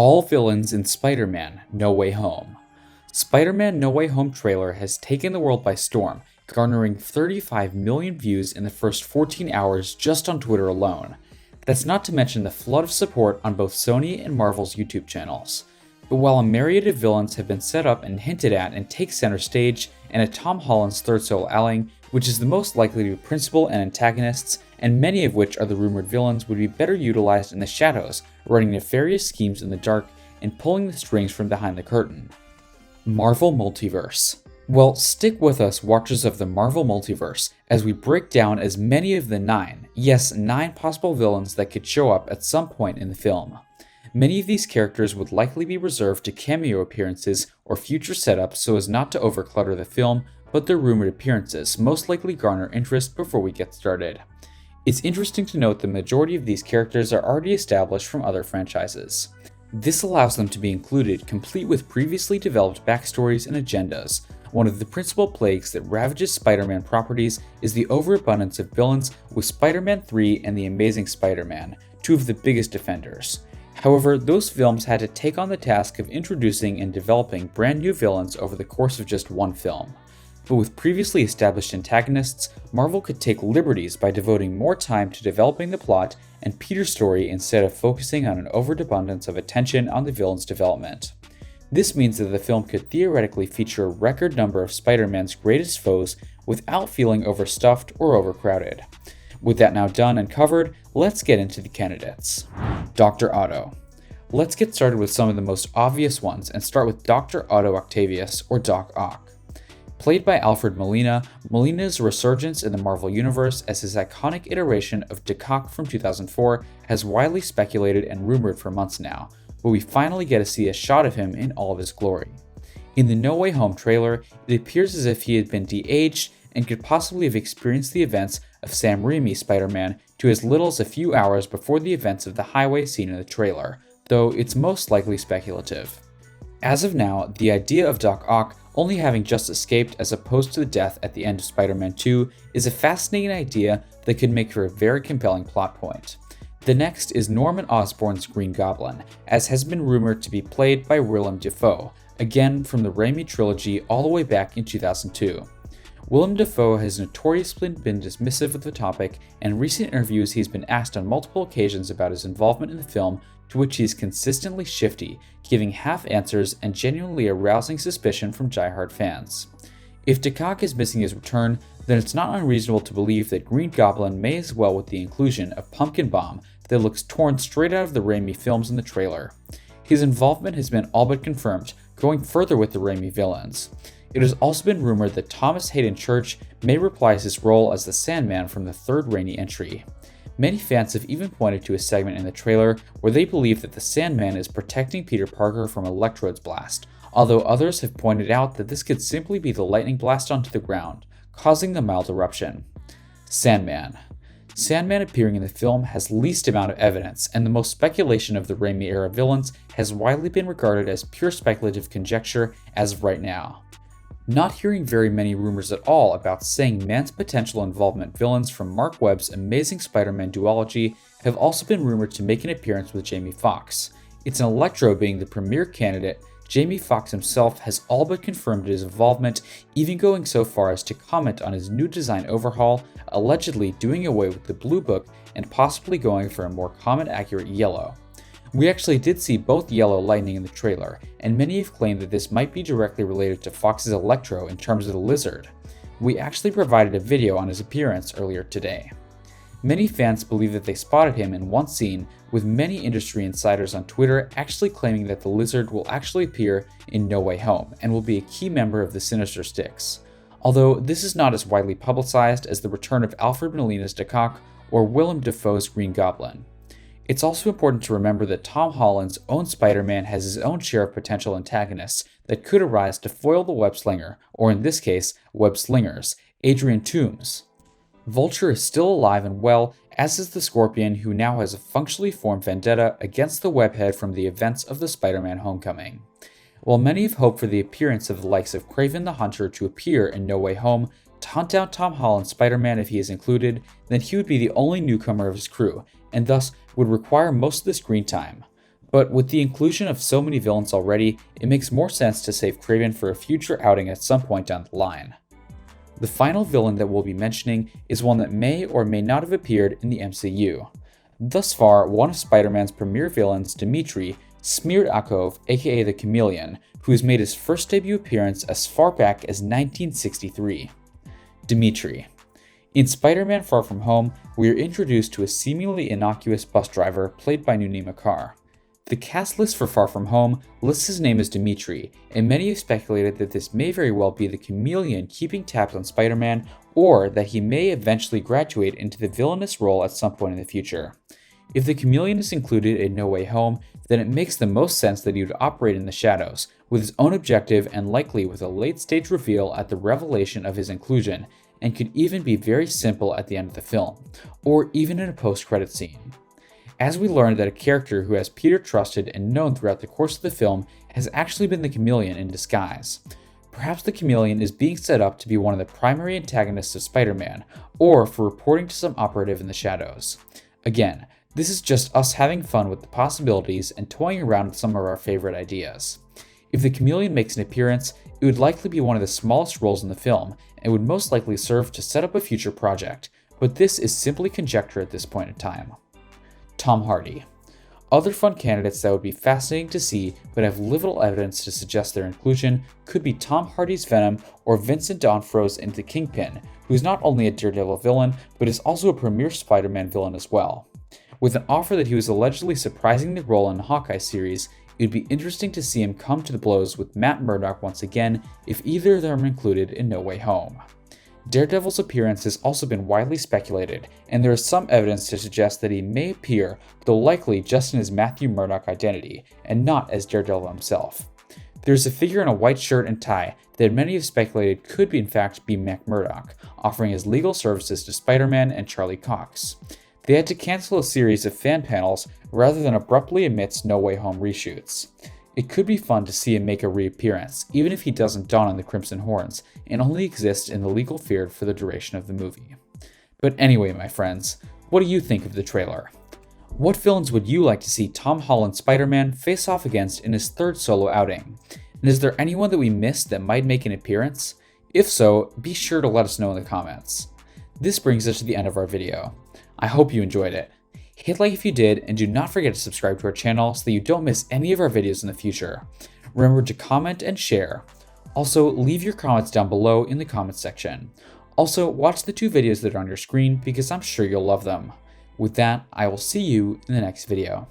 All villains in Spider-Man No Way Home. Spider-Man No Way Home trailer has taken the world by storm, garnering 35 million views in the first 14 hours just on Twitter alone. That's not to mention the flood of support on both Sony and Marvel's YouTube channels. But while a myriad of villains have been set up and hinted at and take center stage, and a Tom Holland's third solo outing, which is the most likely to be principal and antagonists, and many of which are the rumored villains, would be better utilized in the shadows, running nefarious schemes in the dark and pulling the strings from behind the curtain. Marvel Multiverse. Well, stick with us, watchers of the Marvel Multiverse, as we break down as many of the 9 possible villains that could show up at some point in the film. Many of these characters would likely be reserved to cameo appearances or future setups so as not to overclutter the film, but their rumored appearances most likely garner interest before we get started. It's interesting to note the majority of these characters are already established from other franchises. This allows them to be included complete with previously developed backstories and agendas. One of the principal plagues that ravages Spider-Man properties is the overabundance of villains, with Spider-Man 3 and The Amazing Spider-Man, two of the biggest offenders. However, those films had to take on the task of introducing and developing brand new villains over the course of just one film. But with previously established antagonists, Marvel could take liberties by devoting more time to developing the plot and Peter's story instead of focusing on an overabundance of attention on the villain's development. This means that the film could theoretically feature a record number of Spider-Man's greatest foes without feeling overstuffed or overcrowded. With that now done and covered, let's get into the candidates. Dr. Otto. Let's get started with some of the most obvious ones and start with Dr. Otto Octavius, or Doc Ock. Played by Alfred Molina, Molina's resurgence in the Marvel Universe as his iconic iteration of Doc from 2004 has widely speculated and rumored for months now, but we finally get to see a shot of him in all of his glory. In the No Way Home trailer, it appears as if he had been de-aged and could possibly have experienced the events of Sam Raimi's Spider-Man to as little as a few hours before the events of the highway scene in the trailer, though it's most likely speculative. As of now, the idea of Doc Ock only having just escaped as opposed to the death at the end of Spider-Man 2 is a fascinating idea that could make for a very compelling plot point. The next is Norman Osborn's Green Goblin, as has been rumored to be played by Willem Dafoe, again from the Raimi trilogy all the way back in 2002. Willem Dafoe has notoriously been dismissive of the topic, and in recent interviews he's been asked on multiple occasions about his involvement in the film, to which he is consistently shifty, giving half answers and genuinely arousing suspicion from diehard fans. If Doc is missing his return, then it's not unreasonable to believe that Green Goblin may as well with the inclusion of Pumpkin Bomb that looks torn straight out of the Raimi films in the trailer. His involvement has been all but confirmed, going further with the Raimi villains. It has also been rumored that Thomas Hayden Church may reprise his role as the Sandman from the third Raimi entry. Many fans have even pointed to a segment in the trailer where they believe that the Sandman is protecting Peter Parker from Electrode's blast, although others have pointed out that this could simply be the lightning blast onto the ground, causing the mild eruption. Sandman. Sandman appearing in the film has least amount of evidence, and the most speculation of the Raimi-era villains has widely been regarded as pure speculative conjecture as of right now. Not hearing very many rumors at all about Saying Man's potential involvement, villains from Mark Webb's Amazing Spider-Man duology have also been rumored to make an appearance with Jamie Foxx. It's an Electro being the premier candidate. Jamie Foxx himself has all but confirmed his involvement, even going so far as to comment on his new design overhaul, allegedly doing away with the blue book and possibly going for a more comic-accurate yellow. We actually did see both Yellow Lightning in the trailer, and many have claimed that this might be directly related to Fox's Electro in terms of the lizard. We actually provided a video on his appearance earlier today. Many fans believe that they spotted him in one scene, with many industry insiders on Twitter actually claiming that the lizard will actually appear in No Way Home and will be a key member of the Sinister Six. Although this is not as widely publicized as the return of Alfred Molina's Doc or Willem Dafoe's Green Goblin. It's also important to remember that Tom Holland's own Spider-Man has his own share of potential antagonists that could arise to foil the web slinger, or in this case, web slingers, Adrian Toomes. Vulture is still alive and well, as is the Scorpion, who now has a functionally formed vendetta against the webhead from the events of the Spider-Man Homecoming. While many have hoped for the appearance of the likes of Kraven the Hunter to appear in No Way Home to hunt down Tom Holland's Spider-Man if he is included, then he would be the only newcomer of his crew, and thus would require most of the screen time. But with the inclusion of so many villains already, it makes more sense to save Kraven for a future outing at some point down the line. The final villain that we'll be mentioning is one that may or may not have appeared in the MCU. Thus far, one of Spider-Man's premier villains, Dimitri, smeared Akov, aka the Chameleon, who has made his first debut appearance as far back as 1963. Dimitri. In Spider-Man Far From Home, we are introduced to a seemingly innocuous bus driver played by Nooney Makar. The cast list for Far From Home lists his name as Dimitri, and many have speculated that this may very well be the Chameleon keeping tabs on Spider-Man, or that he may eventually graduate into the villainous role at some point in the future. If the Chameleon is included in No Way Home, then it makes the most sense that he would operate in the shadows, with his own objective and likely with a late-stage reveal at the revelation of his inclusion, and could even be very simple at the end of the film, or even in a post-credit scene. As we learned that a character who has Peter trusted and known throughout the course of the film has actually been the Chameleon in disguise. Perhaps the Chameleon is being set up to be one of the primary antagonists of Spider-Man, or for reporting to some operative in the shadows. Again, this is just us having fun with the possibilities and toying around with some of our favorite ideas. If the Chameleon makes an appearance, it would likely be one of the smallest roles in the film, and would most likely serve to set up a future project, but this is simply conjecture at this point in time. Tom Hardy. Other fun candidates that would be fascinating to see but have little evidence to suggest their inclusion could be Tom Hardy's Venom or Vincent D'Onofrio's into Kingpin, who is not only a Daredevil villain but is also a premier Spider-Man villain as well. With an offer that he was allegedly surprising the role in the Hawkeye series, it would be interesting to see him come to the blows with Matt Murdock once again if either of them are included in No Way Home. Daredevil's appearance has also been widely speculated, and there is some evidence to suggest that he may appear, though likely just in his Matthew Murdock identity, and not as Daredevil himself. There is a figure in a white shirt and tie that many have speculated could in fact be Matt Murdock, offering his legal services to Spider-Man and Charlie Cox. They had to cancel a series of fan panels rather than abruptly amidst No Way Home reshoots. It could be fun to see him make a reappearance, even if he doesn't don on the Crimson Horns, and only exists in the legal field for the duration of the movie. But anyway, my friends, what do you think of the trailer? What villains would you like to see Tom Holland's Spider-Man face off against in his third solo outing? And is there anyone that we missed that might make an appearance? If so, be sure to let us know in the comments. This brings us to the end of our video. I hope you enjoyed it. Hit like if you did, and do not forget to subscribe to our channel so that you don't miss any of our videos in the future. Remember to comment and share. Also, leave your comments down below in the comments section. Also, watch the 2 videos that are on your screen because I'm sure you'll love them. With that, I will see you in the next video.